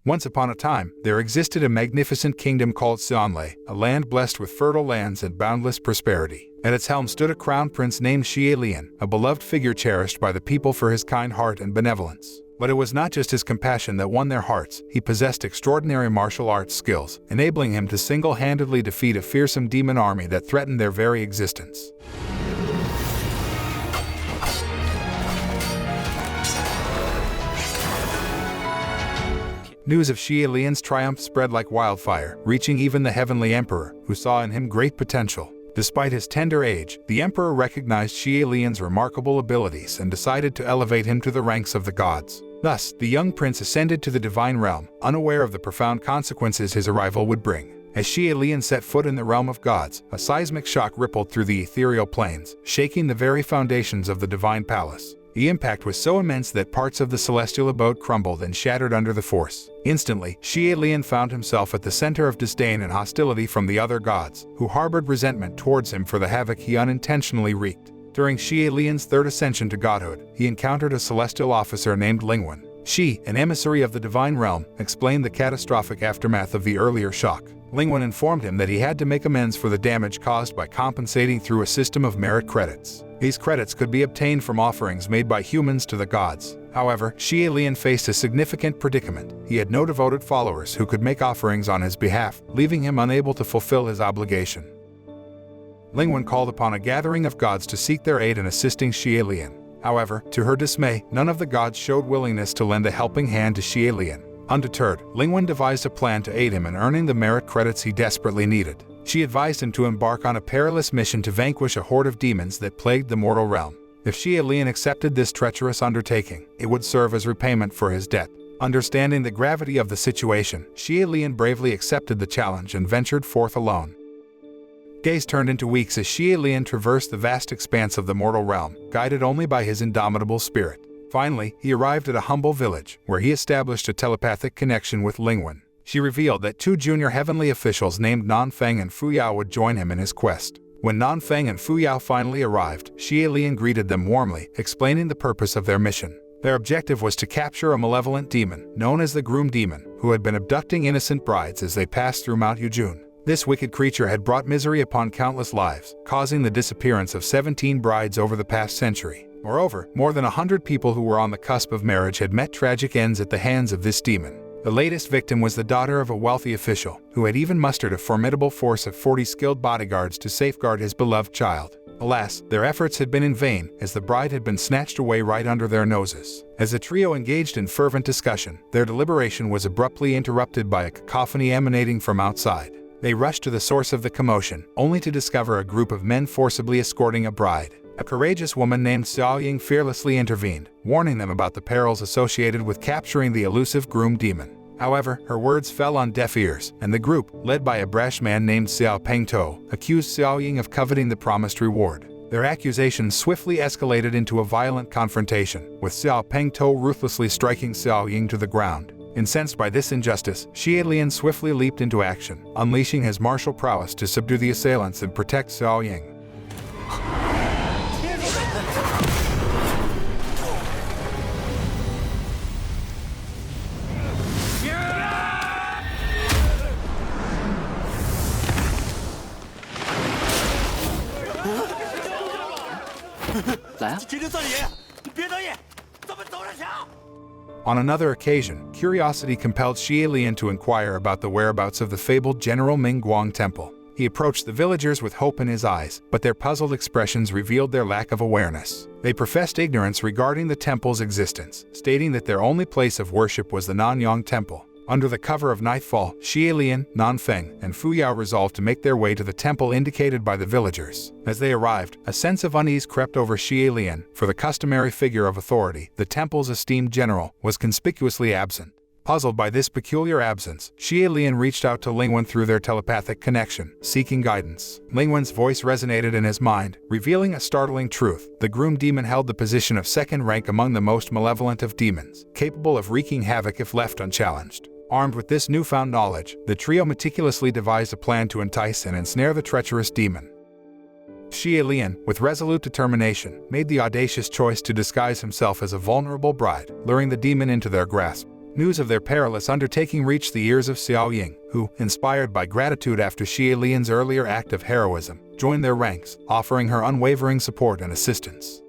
Once upon a time, there existed a magnificent kingdom called Xianlei, a land blessed with fertile lands and boundless prosperity. At its helm stood a crown prince named Xie Lian, a beloved figure cherished by the people for his kind heart and benevolence. But it was not just his compassion that won their hearts. He possessed extraordinary martial arts skills, enabling him to single-handedly defeat a fearsome demon army that threatened their very existence. News of Xie Lian's triumph spread like wildfire, reaching even the Heavenly Emperor, who saw in him great potential. Despite his tender age, the Emperor recognized Xie Lian's remarkable abilities and decided to elevate him to the ranks of the gods. Thus, the young prince ascended to the divine realm, unaware of the profound consequences his arrival would bring. As Xie Lian set foot in the realm of gods, a seismic shock rippled through the ethereal planes, shaking the very foundations of the divine palace. The impact was so immense that parts of the celestial abode crumbled and shattered under the force. Instantly, Xie Lian found himself at the center of disdain and hostility from the other gods, who harbored resentment towards him for the havoc he unintentionally wreaked. During Xie Lian's third ascension to godhood, he encountered a celestial officer named Lingwen. She, an emissary of the divine realm, explained the catastrophic aftermath of the earlier shock. Lingwen informed him that he had to make amends for the damage caused by compensating through a system of merit credits. These credits could be obtained from offerings made by humans to the gods. However, Xie Lian faced a significant predicament. He had no devoted followers who could make offerings on his behalf, leaving him unable to fulfill his obligation. Lingwen called upon a gathering of gods to seek their aid in assisting Xie Lian. However, to her dismay, none of the gods showed willingness to lend a helping hand to Xie Lian. Undeterred, Lingwen devised a plan to aid him in earning the merit credits he desperately needed. She advised him to embark on a perilous mission to vanquish a horde of demons that plagued the mortal realm. If Xie Lian accepted this treacherous undertaking, it would serve as repayment for his debt. Understanding the gravity of the situation, Xie Lian bravely accepted the challenge and ventured forth alone. Days turned into weeks as Xie Lian traversed the vast expanse of the mortal realm, guided only by his indomitable spirit. Finally, he arrived at a humble village, where he established a telepathic connection with Lingwen. She revealed that 2 junior heavenly officials named Nanfeng and Fuyao would join him in his quest. When Nanfeng and Fuyao finally arrived, Xie Lian greeted them warmly, explaining the purpose of their mission. Their objective was to capture a malevolent demon, known as the Groom Demon, who had been abducting innocent brides as they passed through Mount Yujun. This wicked creature had brought misery upon countless lives, causing the disappearance of 17 brides over the past century. Moreover, more than 100 people who were on the cusp of marriage had met tragic ends at the hands of this demon. The latest victim was the daughter of a wealthy official, who had even mustered a formidable force of 40 skilled bodyguards to safeguard his beloved child. Alas, their efforts had been in vain, as the bride had been snatched away right under their noses. As the trio engaged in fervent discussion, their deliberation was abruptly interrupted by a cacophony emanating from outside. They rushed to the source of the commotion, only to discover a group of men forcibly escorting a bride. A courageous woman named Xiao Ying fearlessly intervened, warning them about the perils associated with capturing the elusive Groom Demon. However, her words fell on deaf ears, and the group, led by a brash man named Xiao Pengtou, accused Xiao Ying of coveting the promised reward. Their accusations swiftly escalated into a violent confrontation, with Xiao Pengtou ruthlessly striking Xiao Ying to the ground. Incensed by this injustice, Xie Lian swiftly leaped into action, unleashing his martial prowess to subdue the assailants and protect Xiao Ying. On another occasion, curiosity compelled Xie Lian to inquire about the whereabouts of the fabled General Mingguang Temple. He approached the villagers with hope in his eyes, but their puzzled expressions revealed their lack of awareness. They professed ignorance regarding the temple's existence, stating that their only place of worship was the Nanyang Temple. Under the cover of nightfall, Xie Lian, Nanfeng, and Fuyao resolved to make their way to the temple indicated by the villagers. As they arrived, a sense of unease crept over Xie Lian, for the customary figure of authority, the temple's esteemed general, was conspicuously absent. Puzzled by this peculiar absence, Xie Lian reached out to Lingwen through their telepathic connection, seeking guidance. Lingwen's voice resonated in his mind, revealing a startling truth. The Groom Demon held the position of second rank among the most malevolent of demons, capable of wreaking havoc if left unchallenged. Armed with this newfound knowledge, the trio meticulously devised a plan to entice and ensnare the treacherous demon. Xie Lian, with resolute determination, made the audacious choice to disguise himself as a vulnerable bride, luring the demon into their grasp. News of their perilous undertaking reached the ears of Xiao Ying, who, inspired by gratitude after Xie Lian's earlier act of heroism, joined their ranks, offering her unwavering support and assistance.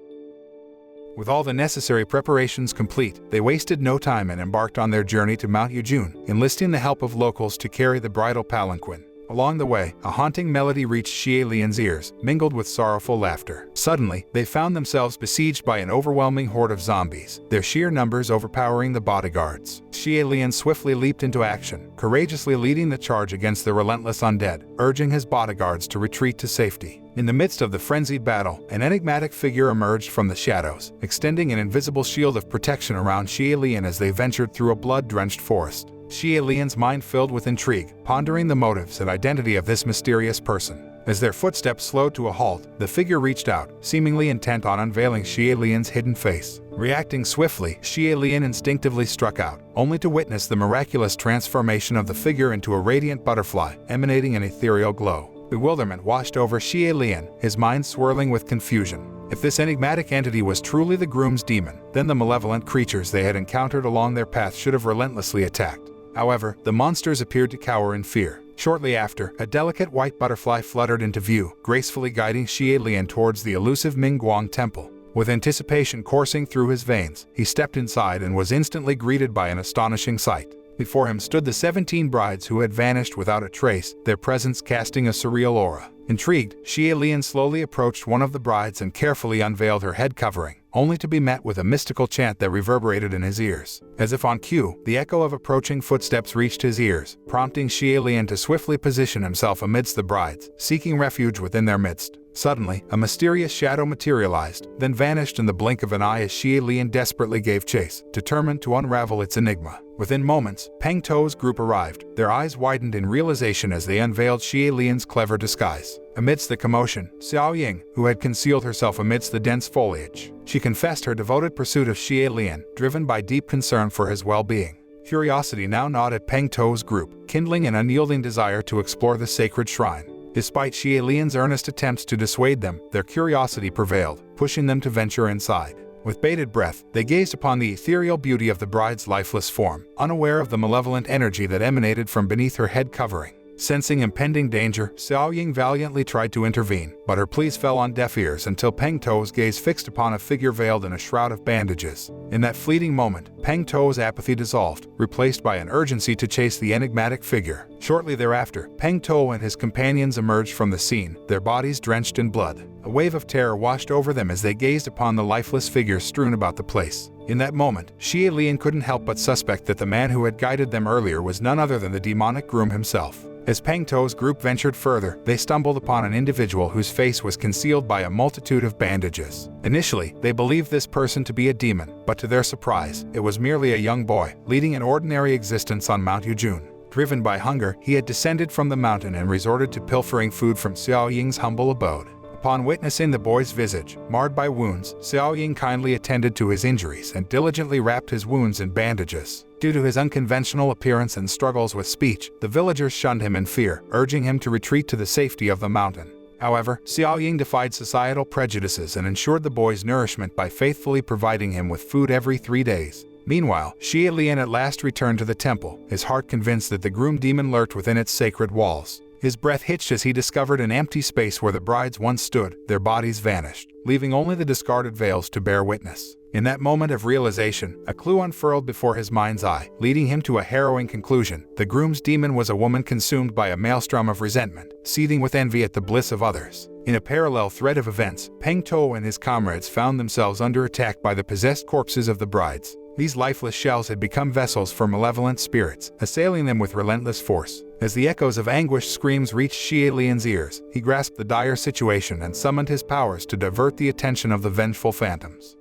With all the necessary preparations complete, they wasted no time and embarked on their journey to Mount Yujun, enlisting the help of locals to carry the bridal palanquin. Along the way, a haunting melody reached Xie Lian's ears, mingled with sorrowful laughter. Suddenly, they found themselves besieged by an overwhelming horde of zombies, their sheer numbers overpowering the bodyguards. Xie Lian swiftly leaped into action, courageously leading the charge against the relentless undead, urging his bodyguards to retreat to safety. In the midst of the frenzied battle, an enigmatic figure emerged from the shadows, extending an invisible shield of protection around Xie Lian as they ventured through a blood-drenched forest. Xie Lian's mind filled with intrigue, pondering the motives and identity of this mysterious person. As their footsteps slowed to a halt, the figure reached out, seemingly intent on unveiling Xie Lian's hidden face. Reacting swiftly, Xie Lian instinctively struck out, only to witness the miraculous transformation of the figure into a radiant butterfly, emanating an ethereal glow. Bewilderment washed over Xie Lian, his mind swirling with confusion. If this enigmatic entity was truly the groom's demon, then the malevolent creatures they had encountered along their path should have relentlessly attacked. However, the monsters appeared to cower in fear. Shortly after, a delicate white butterfly fluttered into view, gracefully guiding Xie Lian towards the elusive Mingguang temple. With anticipation coursing through his veins, he stepped inside and was instantly greeted by an astonishing sight. Before him stood the 17 brides who had vanished without a trace, their presence casting a surreal aura. Intrigued, Xie Lian slowly approached one of the brides and carefully unveiled her head covering, only to be met with a mystical chant that reverberated in his ears. As if on cue, the echo of approaching footsteps reached his ears, prompting Xie Lian to swiftly position himself amidst the brides, seeking refuge within their midst. Suddenly, a mysterious shadow materialized, then vanished in the blink of an eye as Xie Lian desperately gave chase, determined to unravel its enigma. Within moments, Peng Tou's group arrived, their eyes widened in realization as they unveiled Xie Lian's clever disguise. Amidst the commotion, Xiao Ying, who had concealed herself amidst the dense foliage, she confessed her devoted pursuit of Xie Lian, driven by deep concern for his well-being. Curiosity now gnawed at Peng Tou's group, kindling an unyielding desire to explore the sacred shrine. Despite Xie Lian's earnest attempts to dissuade them, their curiosity prevailed, pushing them to venture inside. With bated breath, they gazed upon the ethereal beauty of the bride's lifeless form, unaware of the malevolent energy that emanated from beneath her head covering. Sensing impending danger, Xiao Ying valiantly tried to intervene, but her pleas fell on deaf ears until Peng Tou's gaze fixed upon a figure veiled in a shroud of bandages. In that fleeting moment, Peng Tou's apathy dissolved, replaced by an urgency to chase the enigmatic figure. Shortly thereafter, Peng Tou and his companions emerged from the scene, their bodies drenched in blood. A wave of terror washed over them as they gazed upon the lifeless figure strewn about the place. In that moment, Xie Lian couldn't help but suspect that the man who had guided them earlier was none other than the demonic groom himself. As Peng Tou's group ventured further, they stumbled upon an individual whose face was concealed by a multitude of bandages. Initially, they believed this person to be a demon, but to their surprise, it was merely a young boy, leading an ordinary existence on Mount Yujun. Driven by hunger, he had descended from the mountain and resorted to pilfering food from Xiao Ying's humble abode. Upon witnessing the boy's visage, marred by wounds, Xiao Ying kindly attended to his injuries and diligently wrapped his wounds in bandages. Due to his unconventional appearance and struggles with speech, the villagers shunned him in fear, urging him to retreat to the safety of the mountain. However, Xiao Ying defied societal prejudices and ensured the boy's nourishment by faithfully providing him with food every 3 days. Meanwhile, Xie Lian at last returned to the temple, his heart convinced that the groom demon lurked within its sacred walls. His breath hitched as he discovered an empty space where the brides once stood, their bodies vanished, leaving only the discarded veils to bear witness. In that moment of realization, a clue unfurled before his mind's eye, leading him to a harrowing conclusion. The groom's demon was a woman consumed by a maelstrom of resentment, seething with envy at the bliss of others. In a parallel thread of events, Peng Tou and his comrades found themselves under attack by the possessed corpses of the brides. These lifeless shells had become vessels for malevolent spirits, assailing them with relentless force. As the echoes of anguished screams reached Xie Lian's ears, he grasped the dire situation and summoned his powers to divert the attention of the vengeful phantoms.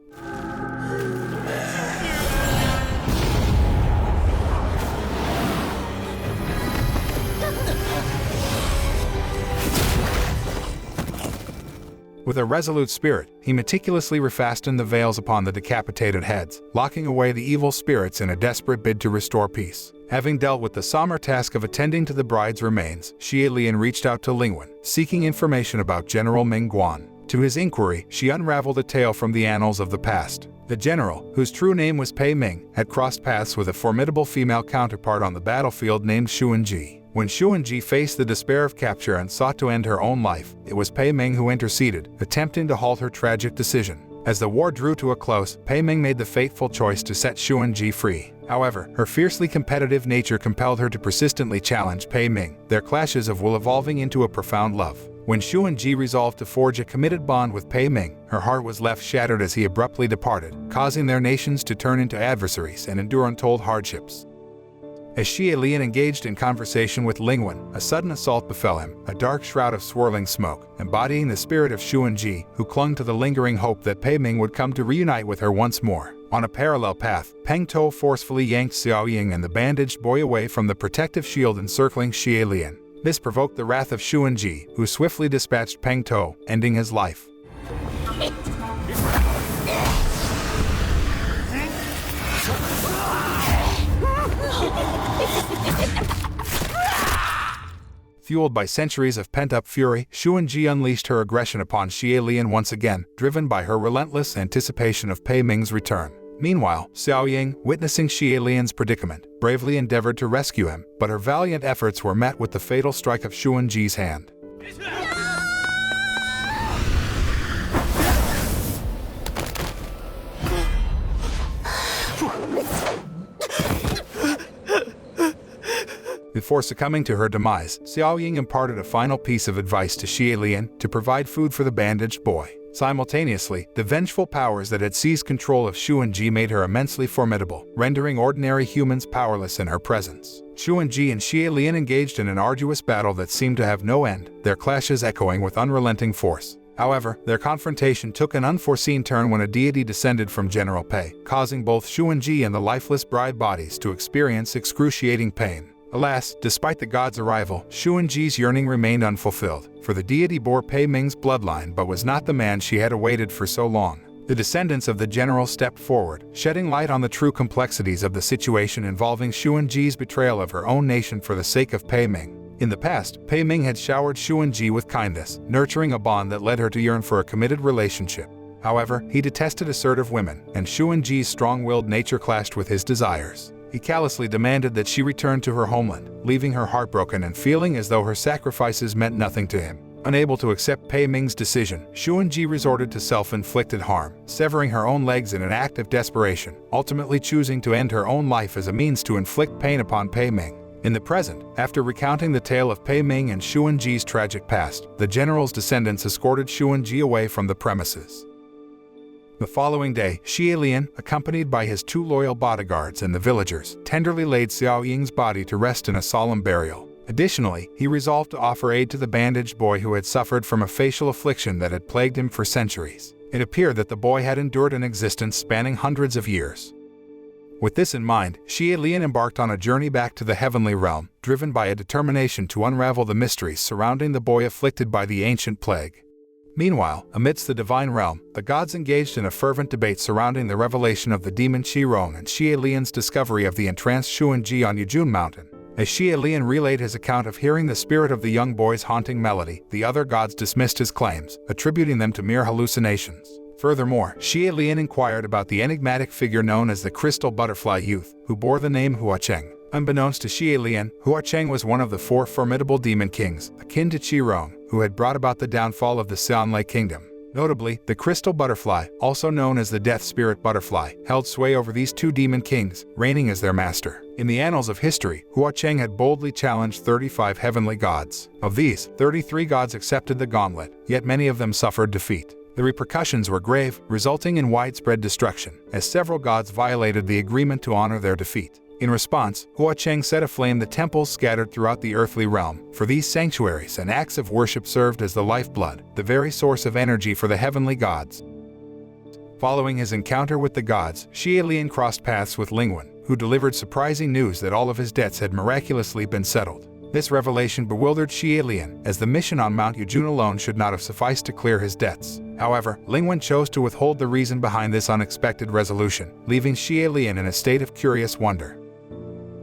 With a resolute spirit, he meticulously refastened the veils upon the decapitated heads, locking away the evil spirits in a desperate bid to restore peace. Having dealt with the somber task of attending to the bride's remains, Xie Lian reached out to Lingwen, seeking information about General Ming Guan. To his inquiry, she unraveled a tale from the annals of the past. The general, whose true name was Pei Ming, had crossed paths with a formidable female counterpart on the battlefield named Xuanji. When Xuanji faced the despair of capture and sought to end her own life, it was Pei Ming who interceded, attempting to halt her tragic decision. As the war drew to a close, Pei Ming made the fateful choice to set Xuanji free. However, her fiercely competitive nature compelled her to persistently challenge Pei Ming, their clashes of will evolving into a profound love. When Xuanji resolved to forge a committed bond with Pei Ming, her heart was left shattered as he abruptly departed, causing their nations to turn into adversaries and endure untold hardships. As Xie Lian engaged in conversation with Lingwen, a sudden assault befell him, a dark shroud of swirling smoke, embodying the spirit of Xuanji, who clung to the lingering hope that Pei Ming would come to reunite with her once more. On a parallel path, Peng To forcefully yanked Xiao Ying and the bandaged boy away from the protective shield encircling Xie Lian. This provoked the wrath of Xuanji, who swiftly dispatched Peng To, ending his life. Fueled by centuries of pent-up fury, Xuanji unleashed her aggression upon Xie Lian once again, driven by her relentless anticipation of Pei Ming's return. Meanwhile, Xiao Ying, witnessing Xie Lian's predicament, bravely endeavored to rescue him, but her valiant efforts were met with the fatal strike of Xuanji's hand. Before succumbing to her demise, Xiao Ying imparted a final piece of advice to Xie Lian to provide food for the bandaged boy. Simultaneously, the vengeful powers that had seized control of Xuanji made her immensely formidable, rendering ordinary humans powerless in her presence. Xuanji and Xie Lian engaged in an arduous battle that seemed to have no end, their clashes echoing with unrelenting force. However, their confrontation took an unforeseen turn when a deity descended from General Pei, causing both Xuanji and the lifeless bride bodies to experience excruciating pain. Alas, despite the god's arrival, Xuanji's yearning remained unfulfilled, for the deity bore Pei Ming's bloodline but was not the man she had awaited for so long. The descendants of the general stepped forward, shedding light on the true complexities of the situation involving Xuanji's betrayal of her own nation for the sake of Pei Ming. In the past, Pei Ming had showered Xuanji with kindness, nurturing a bond that led her to yearn for a committed relationship. However, he detested assertive women, and Xuanji's strong-willed nature clashed with his desires. He callously demanded that she return to her homeland, leaving her heartbroken and feeling as though her sacrifices meant nothing to him. Unable to accept Pei Ming's decision, Xuanji resorted to self-inflicted harm, severing her own legs in an act of desperation, ultimately choosing to end her own life as a means to inflict pain upon Pei Ming. In the present, after recounting the tale of Pei Ming and Xuanji's tragic past, the general's descendants escorted Xuanji away from the premises. The following day, Xie Lian, accompanied by his 2 loyal bodyguards and the villagers, tenderly laid Xiao Ying's body to rest in a solemn burial. Additionally, he resolved to offer aid to the bandaged boy who had suffered from a facial affliction that had plagued him for centuries. It appeared that the boy had endured an existence spanning hundreds of years. With this in mind, Xie Lian embarked on a journey back to the heavenly realm, driven by a determination to unravel the mysteries surrounding the boy afflicted by the ancient plague. Meanwhile, amidst the divine realm, the gods engaged in a fervent debate surrounding the revelation of the demon Qirong and Xie Lian's discovery of the entranced Xuanji on Yujun Mountain. As Xie Lian relayed his account of hearing the spirit of the young boy's haunting melody, the other gods dismissed his claims, attributing them to mere hallucinations. Furthermore, Xie Lian inquired about the enigmatic figure known as the Crystal Butterfly Youth, who bore the name Huacheng. Unbeknownst to Xie Lian, Huacheng was one of the 4 formidable demon kings, akin to Qirong, who had brought about the downfall of the Xianlei kingdom. Notably, the crystal butterfly, also known as the death spirit butterfly, held sway over these 2 demon kings, reigning as their master. In the annals of history, Huacheng had boldly challenged 35 heavenly gods. Of these, 33 gods accepted the gauntlet, yet many of them suffered defeat. The repercussions were grave, resulting in widespread destruction, as several gods violated the agreement to honor their defeat. In response, Huacheng set aflame the temples scattered throughout the earthly realm. For these sanctuaries and acts of worship served as the lifeblood, the very source of energy for the heavenly gods. Following his encounter with the gods, Xie Lian crossed paths with Lingwen, who delivered surprising news that all of his debts had miraculously been settled. This revelation bewildered Xie Lian, as the mission on Mount Yujun alone should not have sufficed to clear his debts. However, Lingwen chose to withhold the reason behind this unexpected resolution, leaving Xie Lian in a state of curious wonder.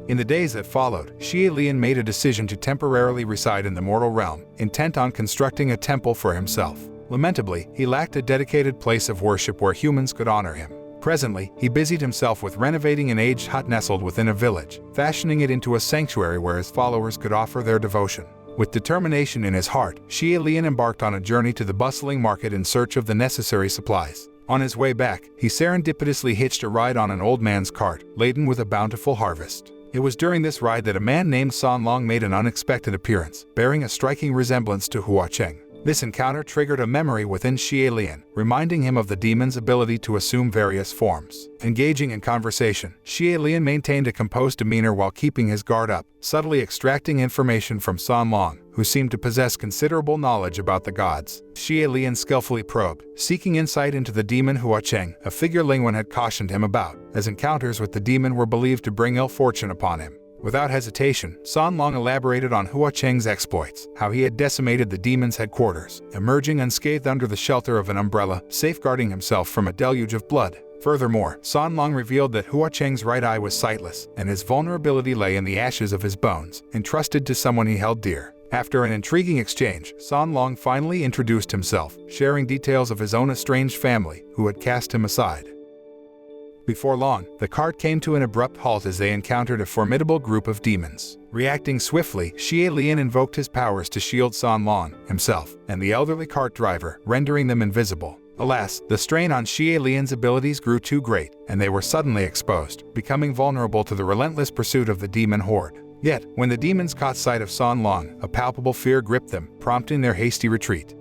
In the days that followed, Xie Lian made a decision to temporarily reside in the mortal realm, intent on constructing a temple for himself. Lamentably, he lacked a dedicated place of worship where humans could honor him. Presently, he busied himself with renovating an aged hut nestled within a village, fashioning it into a sanctuary where his followers could offer their devotion. With determination in his heart, Xie Lian embarked on a journey to the bustling market in search of the necessary supplies. On his way back, he serendipitously hitched a ride on an old man's cart, laden with a bountiful harvest. It was during this ride that a man named San Long made an unexpected appearance, bearing a striking resemblance to Hua Cheng. This encounter triggered a memory within Xie Lian, reminding him of the demon's ability to assume various forms. Engaging in conversation, Xie Lian maintained a composed demeanor while keeping his guard up, subtly extracting information from San Long, who seemed to possess considerable knowledge about the gods. Xie Lian skillfully probed, seeking insight into the demon Hua Cheng, a figure Lingwen had cautioned him about, as encounters with the demon were believed to bring ill fortune upon him. Without hesitation, San Long elaborated on Hua Cheng's exploits, how he had decimated the demon's headquarters, emerging unscathed under the shelter of an umbrella, safeguarding himself from a deluge of blood. Furthermore, San Long revealed that Hua Cheng's right eye was sightless, and his vulnerability lay in the ashes of his bones, entrusted to someone he held dear. After an intriguing exchange, San Long finally introduced himself, sharing details of his own estranged family, who had cast him aside. Before long, the cart came to an abrupt halt as they encountered a formidable group of demons. Reacting swiftly, Xie Lian invoked his powers to shield San Long, himself, and the elderly cart driver, rendering them invisible. Alas, the strain on Xie Lian's abilities grew too great, and they were suddenly exposed, becoming vulnerable to the relentless pursuit of the demon horde. Yet, when the demons caught sight of San Long, a palpable fear gripped them, prompting their hasty retreat.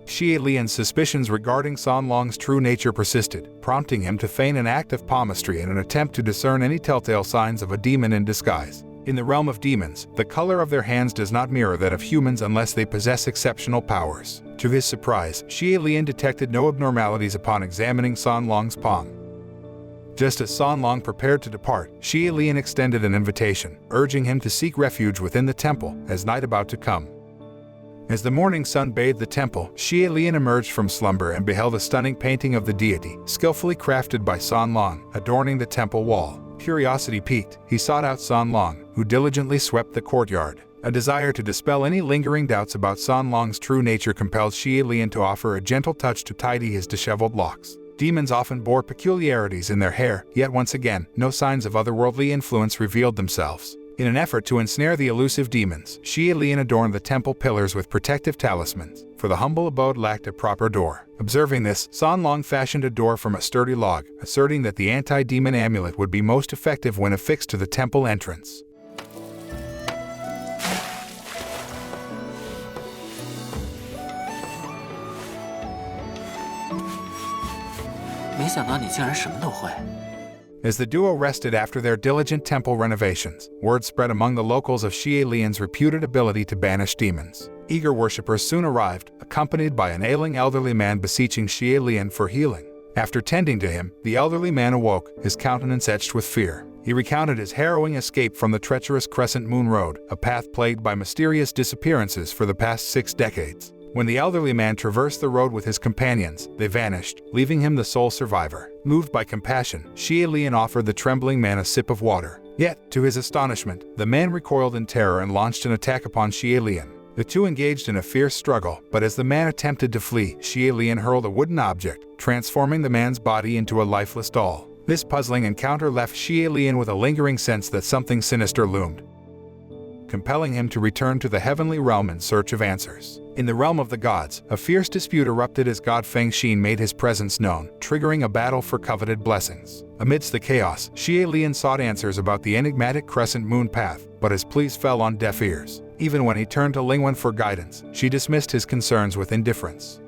Xie Lian's suspicions regarding San Long's true nature persisted, prompting him to feign an act of palmistry in an attempt to discern any telltale signs of a demon in disguise. In the realm of demons, the color of their hands does not mirror that of humans unless they possess exceptional powers. To his surprise, Xie Lian detected no abnormalities upon examining San Long's palm. Just as San Long prepared to depart, Xie Lian extended an invitation, urging him to seek refuge within the temple, as night about to come. As the morning sun bathed the temple, Xie Lian emerged from slumber and beheld a stunning painting of the deity, skillfully crafted by San Long, adorning the temple wall. Curiosity piqued, he sought out San Long, who diligently swept the courtyard. A desire to dispel any lingering doubts about San Long's true nature compelled Xie Lian to offer a gentle touch to tidy his disheveled locks. Demons often bore peculiarities in their hair, yet once again, no signs of otherworldly influence revealed themselves. In an effort to ensnare the elusive demons, Xie Lian adorned the temple pillars with protective talismans, for the humble abode lacked a proper door. Observing this, San Long fashioned a door from a sturdy log, asserting that the anti-demon amulet would be most effective when affixed to the temple entrance. 没想到你竟然什么都会。 As the duo rested after their diligent temple renovations, word spread among the locals of Xie Lian's reputed ability to banish demons. Eager worshippers soon arrived, accompanied by an ailing elderly man beseeching Xie Lian for healing. After tending to him, the elderly man awoke, his countenance etched with fear. He recounted his harrowing escape from the treacherous Crescent Moon Road, a path plagued by mysterious disappearances for the past 6 decades. When the elderly man traversed the road with his companions, they vanished, leaving him the sole survivor. Moved by compassion, Xie Lian offered the trembling man a sip of water. Yet, to his astonishment, the man recoiled in terror and launched an attack upon Xie Lian. The two engaged in a fierce struggle, but as the man attempted to flee, Xie Lian hurled a wooden object, transforming the man's body into a lifeless doll. This puzzling encounter left Xie Lian with a lingering sense that something sinister loomed, compelling him to return to the heavenly realm in search of answers. In the realm of the gods, a fierce dispute erupted as god Feng Xin made his presence known, triggering a battle for coveted blessings. Amidst the chaos, Xie Lian sought answers about the enigmatic Crescent Moon path, but his pleas fell on deaf ears. Even when he turned to Lingwen for guidance, she dismissed his concerns with indifference.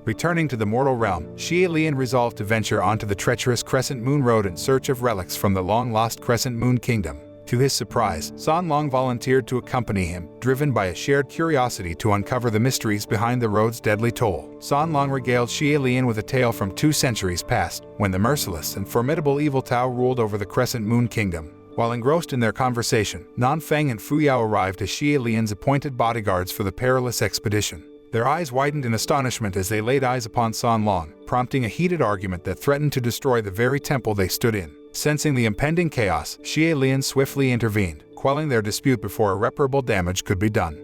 Returning to the mortal realm, Xie Lian resolved to venture onto the treacherous Crescent Moon Road in search of relics from the long-lost Crescent Moon Kingdom. To his surprise, San Long volunteered to accompany him, driven by a shared curiosity to uncover the mysteries behind the road's deadly toll. San Long regaled Xie Lian with a tale from 2 centuries past, when the merciless and formidable Evil Tao ruled over the Crescent Moon Kingdom. While engrossed in their conversation, Nanfeng and Fu Yao arrived as Xie Lian's appointed bodyguards for the perilous expedition. Their eyes widened in astonishment as they laid eyes upon San Long, prompting a heated argument that threatened to destroy the very temple they stood in. Sensing the impending chaos, Xie Lian swiftly intervened, quelling their dispute before irreparable damage could be done.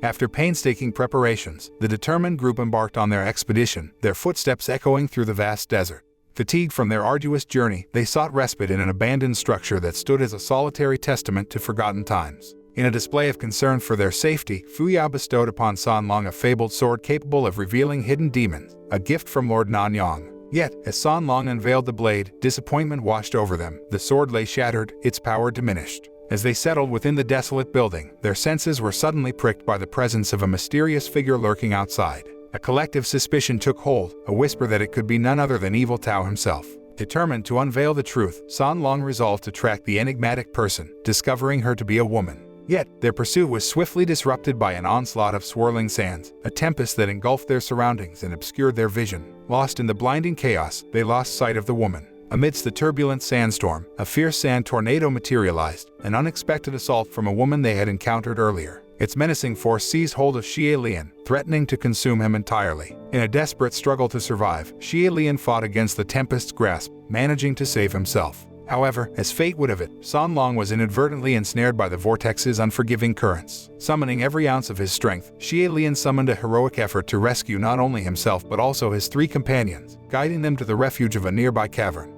After painstaking preparations, the determined group embarked on their expedition, their footsteps echoing through the vast desert. Fatigued from their arduous journey, they sought respite in an abandoned structure that stood as a solitary testament to forgotten times. In a display of concern for their safety, Fuyao bestowed upon San Long a fabled sword capable of revealing hidden demons, a gift from Lord Nanyang. Yet, as San Long unveiled the blade, disappointment washed over them. The sword lay shattered, its power diminished. As they settled within the desolate building, their senses were suddenly pricked by the presence of a mysterious figure lurking outside. A collective suspicion took hold, a whisper that it could be none other than Evil Tao himself. Determined to unveil the truth, San Long resolved to track the enigmatic person, discovering her to be a woman. Yet, their pursuit was swiftly disrupted by an onslaught of swirling sands, a tempest that engulfed their surroundings and obscured their vision. Lost in the blinding chaos, they lost sight of the woman. Amidst the turbulent sandstorm, a fierce sand tornado materialized, an unexpected assault from a woman they had encountered earlier. Its menacing force seized hold of Xie Lian, threatening to consume him entirely. In a desperate struggle to survive, Xie Lian fought against the tempest's grasp, managing to save himself. However, as fate would have it, San Long was inadvertently ensnared by the vortex's unforgiving currents. Summoning every ounce of his strength, Xie Lian summoned a heroic effort to rescue not only himself but also his 3 companions, guiding them to the refuge of a nearby cavern.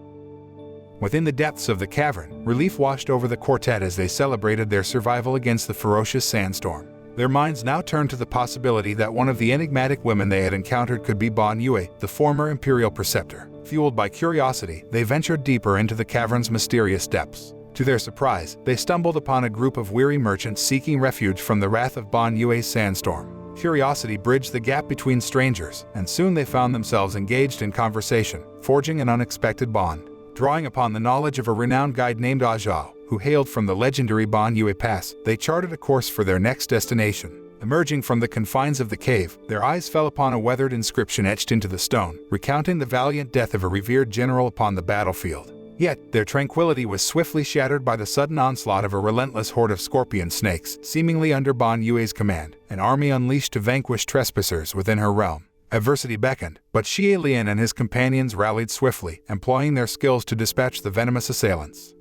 Within the depths of the cavern, relief washed over the quartet as they celebrated their survival against the ferocious sandstorm. Their minds now turned to the possibility that one of the enigmatic women they had encountered could be Ban Yue, the former imperial preceptor. Fueled by curiosity, they ventured deeper into the cavern's mysterious depths. To their surprise, they stumbled upon a group of weary merchants seeking refuge from the wrath of Ban Yue's sandstorm. Curiosity bridged the gap between strangers, and soon they found themselves engaged in conversation, forging an unexpected bond. Drawing upon the knowledge of a renowned guide named Zhao, who hailed from the legendary Ban Yue Pass, they charted a course for their next destination. Emerging from the confines of the cave, their eyes fell upon a weathered inscription etched into the stone, recounting the valiant death of a revered general upon the battlefield. Yet, their tranquility was swiftly shattered by the sudden onslaught of a relentless horde of scorpion snakes, seemingly under Ban Yue's command, an army unleashed to vanquish trespassers within her realm. Adversity beckoned, but Xie Lian and his companions rallied swiftly, employing their skills to dispatch the venomous assailants.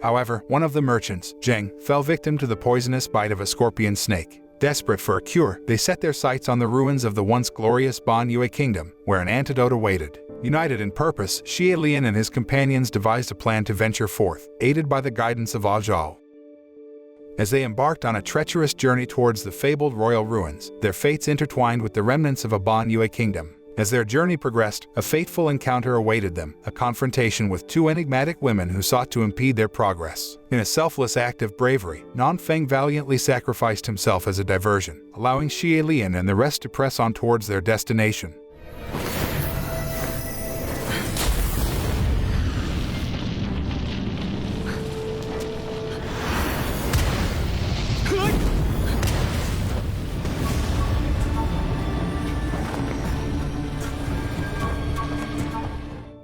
However, one of the merchants, Zheng, fell victim to the poisonous bite of a scorpion snake. Desperate for a cure, they set their sights on the ruins of the once glorious Ban Yue kingdom, where an antidote awaited. United in purpose, Xie Lian and his companions devised a plan to venture forth, aided by the guidance of Zhao. As they embarked on a treacherous journey towards the fabled royal ruins, their fates intertwined with the remnants of a Ban Yue kingdom. As their journey progressed, a fateful encounter awaited them, a confrontation with 2 enigmatic women who sought to impede their progress. In a selfless act of bravery, Nanfeng valiantly sacrificed himself as a diversion, allowing Xie Lian and the rest to press on towards their destination.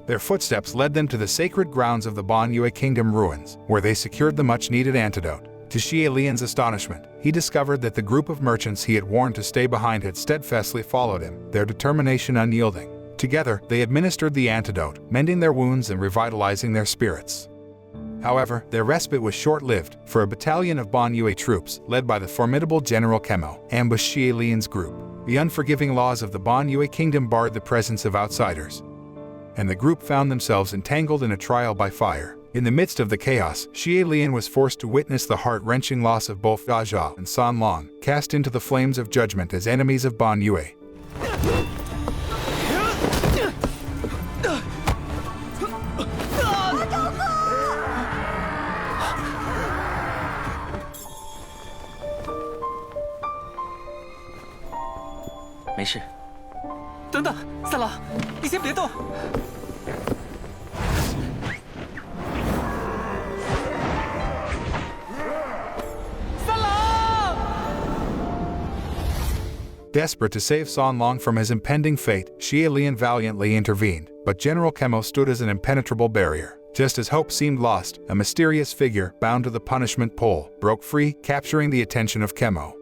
Their footsteps led them to the sacred grounds of the Ban Yue Kingdom ruins, where they secured the much-needed antidote. To Xie Lian's astonishment, he discovered that the group of merchants he had warned to stay behind had steadfastly followed him, their determination unyielding. Together, they administered the antidote, mending their wounds and revitalizing their spirits. However, their respite was short-lived, for a battalion of Ban Yue troops, led by the formidable General Kemo, ambushed Xie Lian's group. The unforgiving laws of the Ban Yue Kingdom barred the presence of outsiders, and the group found themselves entangled in a trial by fire. In the midst of the chaos, Xie Lian was forced to witness the heart-wrenching loss of both Zhao and San Long, cast into the flames of judgment as enemies of Ban Yue. 没事。等等，三郎，你先别动。三郎！ Desperate to save San Long from his impending fate, Xie Lian valiantly intervened, but General Kemo stood as an impenetrable barrier. Just as hope seemed lost, a mysterious figure, bound to the punishment pole, broke free, capturing the attention of Kemo.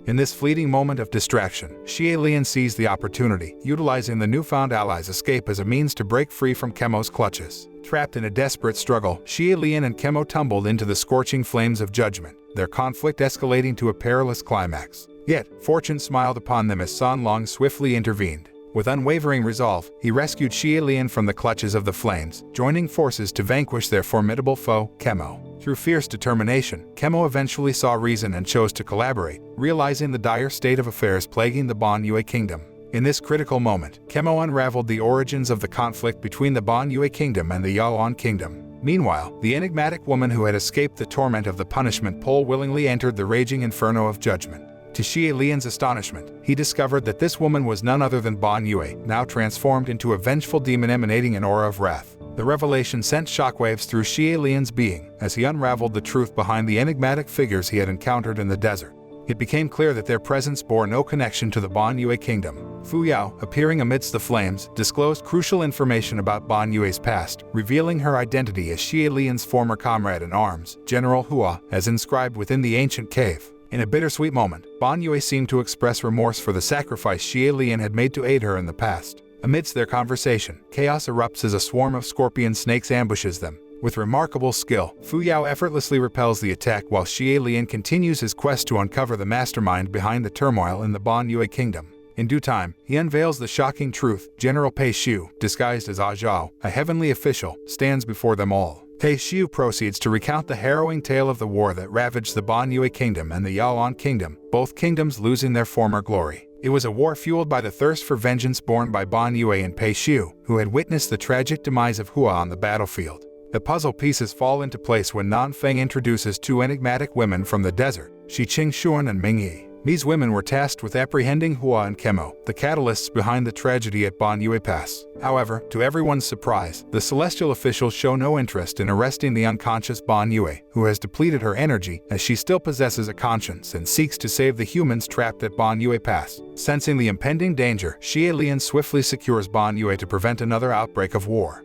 In this fleeting moment of distraction, Xie Lian sees the opportunity, utilizing the newfound ally's escape as a means to break free from Kemo's clutches. Trapped in a desperate struggle, Xie Lian and Kemo tumbled into the scorching flames of judgment, their conflict escalating to a perilous climax. Yet, fortune smiled upon them as San Long swiftly intervened. With unwavering resolve, he rescued Xie Lian from the clutches of the flames, joining forces to vanquish their formidable foe, Kemo. Through fierce determination, Kemo eventually saw reason and chose to collaborate, realizing the dire state of affairs plaguing the Ban Yue kingdom. In this critical moment, Kemo unraveled the origins of the conflict between the Ban Yue kingdom and the Yaoan kingdom. Meanwhile, the enigmatic woman who had escaped the torment of the punishment pole willingly entered the raging inferno of judgment. To Xie Lian's astonishment, he discovered that this woman was none other than Ban Yue, now transformed into a vengeful demon emanating an aura of wrath. The revelation sent shockwaves through Xie Lian's being as he unraveled the truth behind the enigmatic figures he had encountered in the desert. It became clear that their presence bore no connection to the Ban Yue kingdom. Fu Yao, appearing amidst the flames, disclosed crucial information about Ban Yue's past, revealing her identity as Xie Lian's former comrade in arms, General Hua, as inscribed within the ancient cave. In a bittersweet moment, Ban Yue seemed to express remorse for the sacrifice Xie Lian had made to aid her in the past. Amidst their conversation, chaos erupts as a swarm of scorpion snakes ambushes them. With remarkable skill, Fu Yao effortlessly repels the attack while Xie Lian continues his quest to uncover the mastermind behind the turmoil in the Ban Yue kingdom. In due time, he unveils the shocking truth. General Pei Xiu, disguised as Zhao, a heavenly official, stands before them all. Pei Xiu proceeds to recount the harrowing tale of the war that ravaged the Ban Yue kingdom and the Yaoan kingdom, both kingdoms losing their former glory. It was a war fueled by the thirst for vengeance borne by Ban Yue and Pei Xiu, who had witnessed the tragic demise of Hua on the battlefield. The puzzle pieces fall into place when Nanfeng introduces two enigmatic women from the desert, Shiqing Xuan and Ming Yi. These women were tasked with apprehending Hua and Kemo, the catalysts behind the tragedy at Ban Yue Pass. However, to everyone's surprise, the celestial officials show no interest in arresting the unconscious Ban Yue, who has depleted her energy as she still possesses a conscience and seeks to save the humans trapped at Ban Yue Pass. Sensing the impending danger, Xie Lian swiftly secures Ban Yue to prevent another outbreak of war.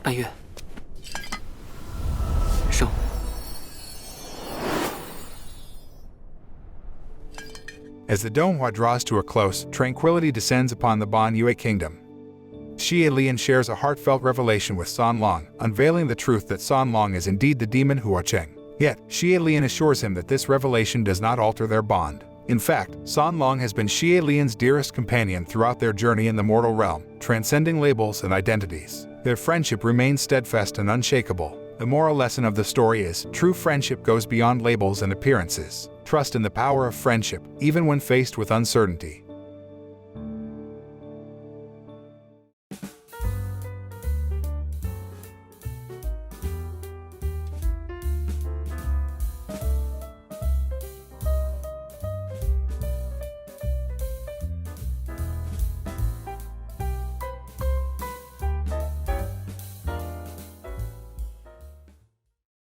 Ban Yue，生。As the donghua draws to a close, tranquility descends upon the Ban Yue kingdom. Xie Lian shares a heartfelt revelation with San Long, unveiling the truth that San Long is indeed the demon Hua Cheng. Yet, Xie Lian assures him that this revelation does not alter their bond. In fact, San Long has been Xie Lian's dearest companion throughout their journey in the mortal realm, transcending labels and identities. Their friendship remains steadfast and unshakable. The moral lesson of the story is, true friendship goes beyond labels and appearances. Trust in the power of friendship, even when faced with uncertainty.